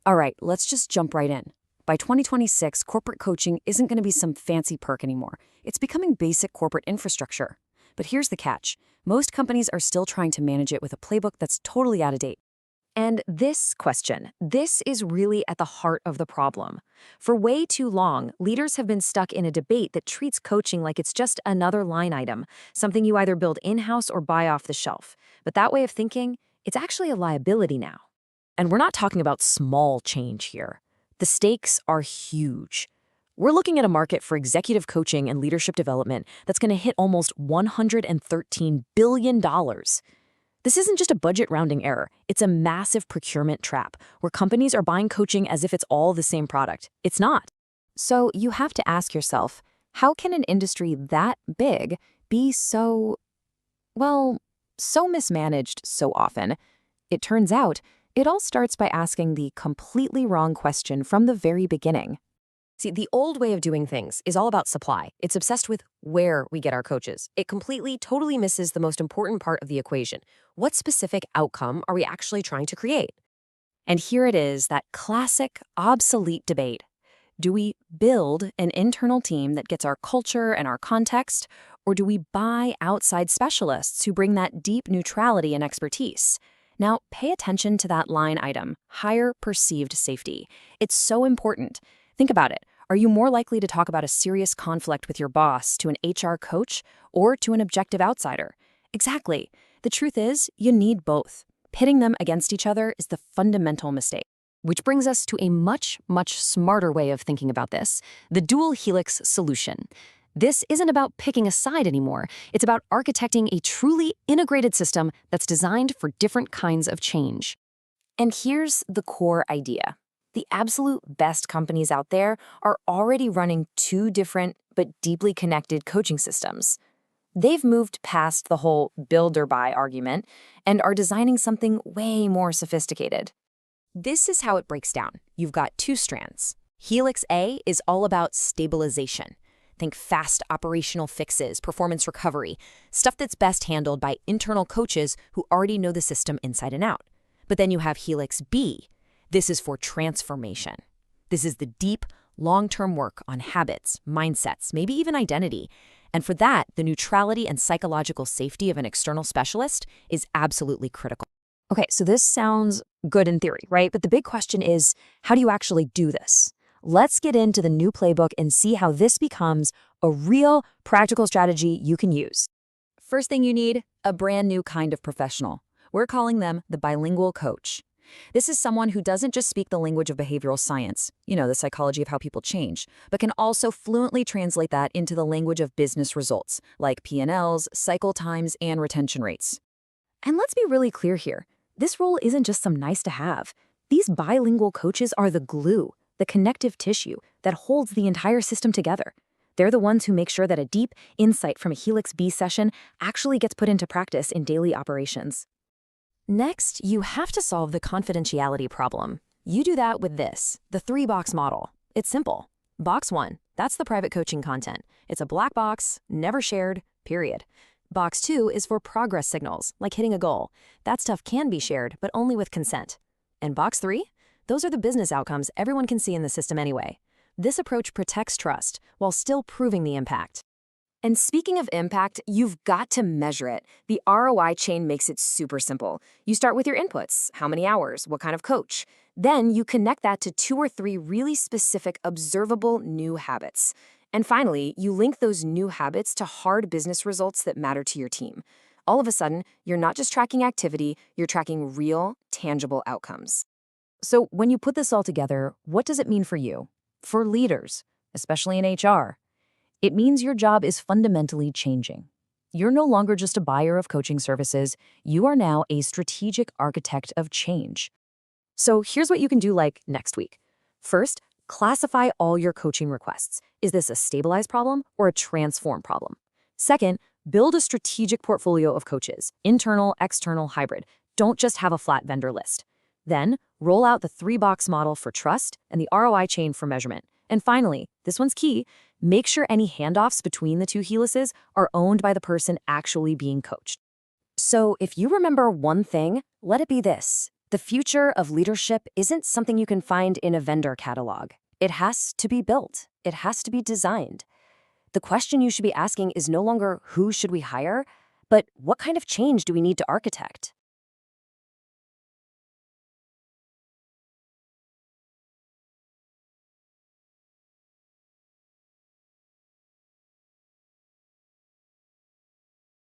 All right, let's just jump right in. By 2026, corporate coaching isn't going to be some fancy perk anymore. It's becoming basic corporate infrastructure. But here's the catch. Most companies are still trying to manage it with a playbook that's totally out of date. And this is really at the heart of the problem. For way too long, leaders have been stuck in a debate that treats coaching like it's just another line item, something you either build in-house or buy off the shelf. But that way of thinking, it's actually a liability now. And we're not talking about small change here. The stakes are huge. We're looking at a market for executive coaching and leadership development that's going to hit almost $113 billion. This isn't just a budget rounding error. It's a massive procurement trap where companies are buying coaching as if it's all the same product. It's not. So you have to ask yourself, how can an industry that big be so mismanaged so often? It turns out, it all starts by asking the completely wrong question from the very beginning. See, the old way of doing things is all about supply. It's obsessed with where we get our coaches. It totally misses the most important part of the equation. What specific outcome are we actually trying to create? And here it is, that classic, obsolete debate. Do we build an internal team that gets our culture and our context, or do we buy outside specialists who bring that deep neutrality and expertise? Now, pay attention to that line item, higher perceived safety. It's so important. Think about it. Are you more likely to talk about a serious conflict with your boss to an HR coach or to an objective outsider? Exactly. The truth is, you need both. Pitting them against each other is the fundamental mistake. Which brings us to a much, much smarter way of thinking about this, the Dual-Helix solution. This isn't about picking a side anymore. It's about architecting a truly integrated system that's designed for different kinds of change. And here's the core idea. The absolute best companies out there are already running two different but deeply connected coaching systems. They've moved past the whole build or buy argument and are designing something way more sophisticated. This is how it breaks down. You've got two strands. Helix A is all about stabilization. Think fast operational fixes, performance recovery, stuff that's best handled by internal coaches who already know the system inside and out. But then you have Helix B. This is for transformation. This is the deep, long-term work on habits, mindsets, maybe even identity. And for that, the neutrality and psychological safety of an external specialist is absolutely critical. Okay, so this sounds good in theory, right? But the big question is, how do you actually do this? Let's get into the new playbook and see how this becomes a real practical strategy you can use. First thing you need, a brand new kind of professional. We're calling them the Bi-lingual Coach. This is someone who doesn't just speak the language of behavioral science, the psychology of how people change, but can also fluently translate that into the language of business results, like P&Ls, cycle times, and retention rates. And let's be really clear here. This role isn't just some nice to have. These bilingual coaches are the glue, the connective tissue that holds the entire system together. They're the ones who make sure that a deep insight from a Helix B session actually gets put into practice in daily operations. Next, you have to solve the confidentiality problem. You do that with this, the 3-box model. It's simple. Box 1, that's the private coaching content. It's a black box, never shared, period. Box 2 is for progress signals, like hitting a goal. That stuff can be shared, but only with consent. And Box 3? Those are the business outcomes everyone can see in the system anyway. This approach protects trust while still proving the impact. And speaking of impact, you've got to measure it. The ROI chain makes it super simple. You start with your inputs, how many hours, what kind of coach. Then you connect that to 2 or 3 really specific, observable new habits. And finally, you link those new habits to hard business results that matter to your team. All of a sudden, you're not just tracking activity, you're tracking real, tangible outcomes. So when you put this all together, what does it mean for you? For leaders, especially in HR? It means your job is fundamentally changing. You're no longer just a buyer of coaching services. You are now a strategic architect of change. So here's what you can do next week. First, classify all your coaching requests. Is this a stabilize problem or a transform problem? Second, build a strategic portfolio of coaches, internal, external, hybrid. Don't just have a flat vendor list. Then, roll out the 3-box model for trust and the ROI chain for measurement. And finally, this one's key, make sure any handoffs between the 2 helices are owned by the person actually being coached. So if you remember one thing, let it be this. The future of leadership isn't something you can find in a vendor catalog. It has to be built. It has to be designed. The question you should be asking is no longer who should we hire, but what kind of change do we need to architect?